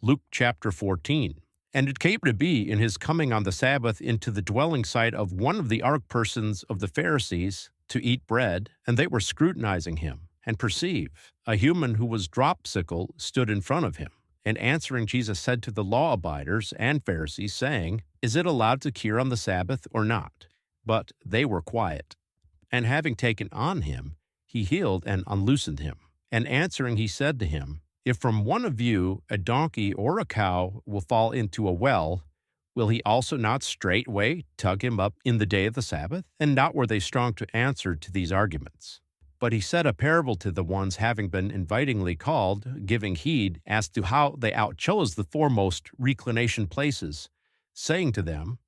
Luke chapter 14. And it came to be in his coming on the Sabbath into the dwelling site of one of the arch persons of the Pharisees to eat bread, and they were scrutinizing him, and perceive a human who was dropsical stood in front of him. And answering, Jesus said to the law abiders and Pharisees, saying, Is it allowed to cure on the Sabbath or not? But they were quiet. And having taken on him, he healed and unloosened him. And answering, he said to him, If from one of you a donkey or a cow will fall into a well, will he also not straightway tug him up in the day of the Sabbath? And not were they strong to answer to these arguments. But he said a parable to the ones having been invitingly called, giving heed as to how they outchose the foremost reclination places, saying to them,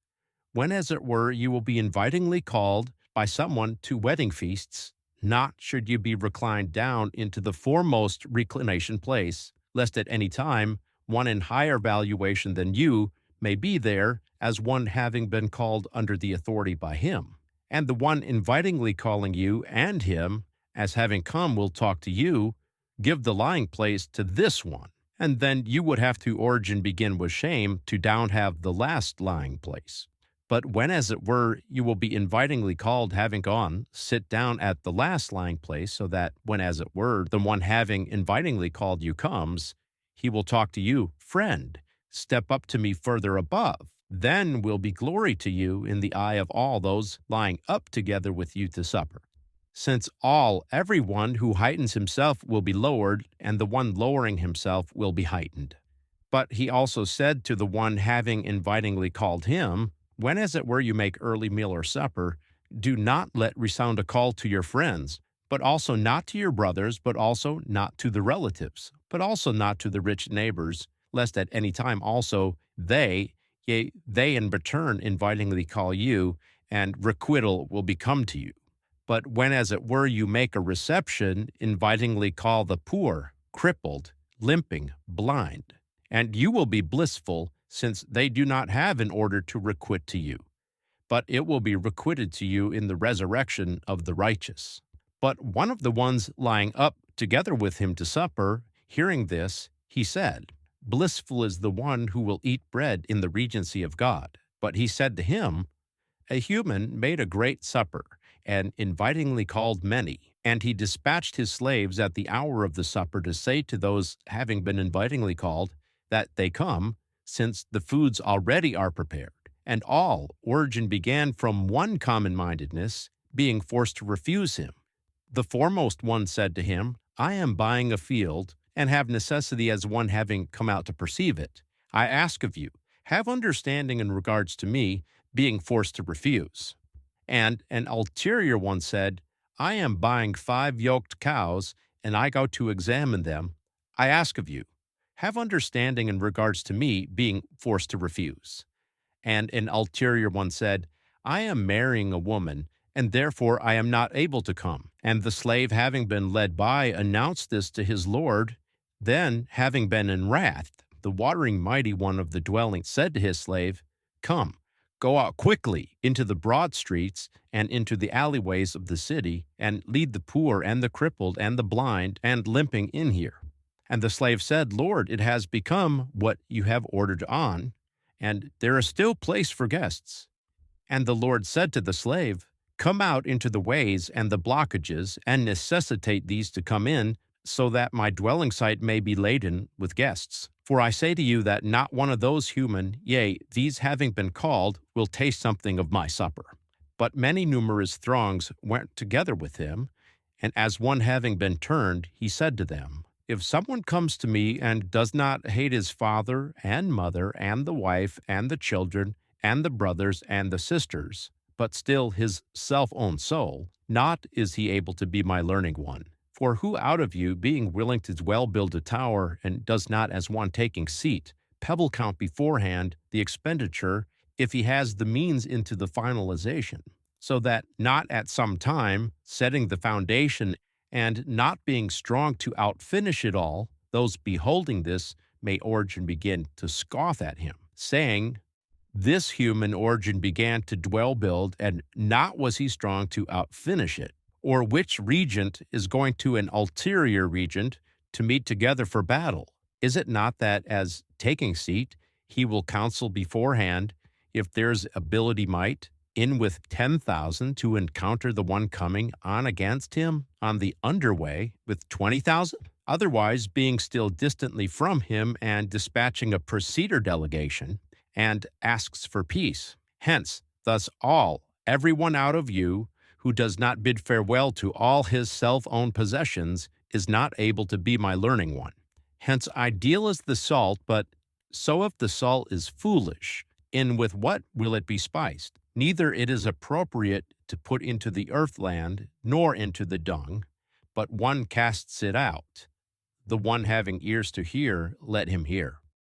When as it were you will be invitingly called by someone to wedding feasts, not should you be reclined down into the foremost reclination place, lest at any time one in higher valuation than you may be there, as one having been called under the authority by him. And the one invitingly calling you and him, as having come, will talk to you, give the lying place to this one. And then you would have to origin begin with shame to down have the last lying place. But when, as it were, you will be invitingly called, having gone, sit down at the last lying place, so that when, as it were, the one having invitingly called you comes, he will talk to you, Friend, step up to me further above. Then will be glory to you in the eye of all those lying up together with you to supper. Since everyone who heightens himself will be lowered, and the one lowering himself will be heightened. But he also said to the one having invitingly called him, When as it were you make early meal or supper, do not let resound a call to your friends, but also not to your brothers, but also not to the relatives, but also not to the rich neighbors, lest at any time also they in return invitingly call you, and requital will become to you. But when, as it were, you make a reception, invitingly call the poor, crippled, limping, blind, and you will be blissful, since they do not have in order to requite to you. But it will be requited to you in the resurrection of the righteous. But one of the ones lying up together with him to supper, hearing this, he said, Blissful is the one who will eat bread in the regency of God. But he said to him, A human made a great supper, and invitingly called many. And he dispatched his slaves at the hour of the supper to say to those having been invitingly called that they come, since the foods already are prepared. And all origin began from one common-mindedness, being forced to refuse him. The foremost one said to him, I am buying a field, and have necessity as one having come out to perceive it. I ask of you, have understanding in regards to me, being forced to refuse. And an ulterior one said, I am buying 5 yoked cows, and I go to examine them. I ask of you, have understanding in regards to me, being forced to refuse. And an ulterior one said, I am marrying a woman, and therefore I am not able to come. And the slave, having been led by, announced this to his lord. Then, having been in wrath, the watering mighty one of the dwelling said to his slave, Come, go out quickly into the broad streets and into the alleyways of the city, and lead the poor and the crippled and the blind and limping in here. And the slave said, Lord, it has become what you have ordered on, and there is still place for guests. And the Lord said to the slave, Come out into the ways and the blockages, and necessitate these to come in, so that my dwelling site may be laden with guests. For I say to you that not one of those human, yea, these having been called, will taste something of my supper. But many numerous throngs went together with him, and as one having been turned, he said to them, If someone comes to me and does not hate his father and mother and the wife and the children and the brothers and the sisters, but still his self-owned soul, not is he able to be my learning one. For who out of you, being willing to well build a tower, and does not as one taking seat, pebble count beforehand the expenditure, if he has the means into the finalization, so that not at some time, setting the foundation, and not being strong to outfinish it all, those beholding this may origin begin to scoff at him, saying, This human origin began to dwell build, and not was he strong to outfinish it. Or which regent is going to an ulterior regent to meet together for battle? Is it not that as taking seat, he will counsel beforehand, if there's ability might, in with 10,000 to encounter the one coming on against him on the underway with 20,000? Otherwise, being still distantly from him and dispatching a preceder delegation, and asks for peace. Hence, thus every one out of you, who does not bid farewell to all his self-owned possessions, is not able to be my learning one. Hence I deal as the salt, but so if the salt is foolish, in with what will it be spiced? Neither it is appropriate to put into the earthland, nor into the dung, but one casts it out. The one having ears to hear, let him hear.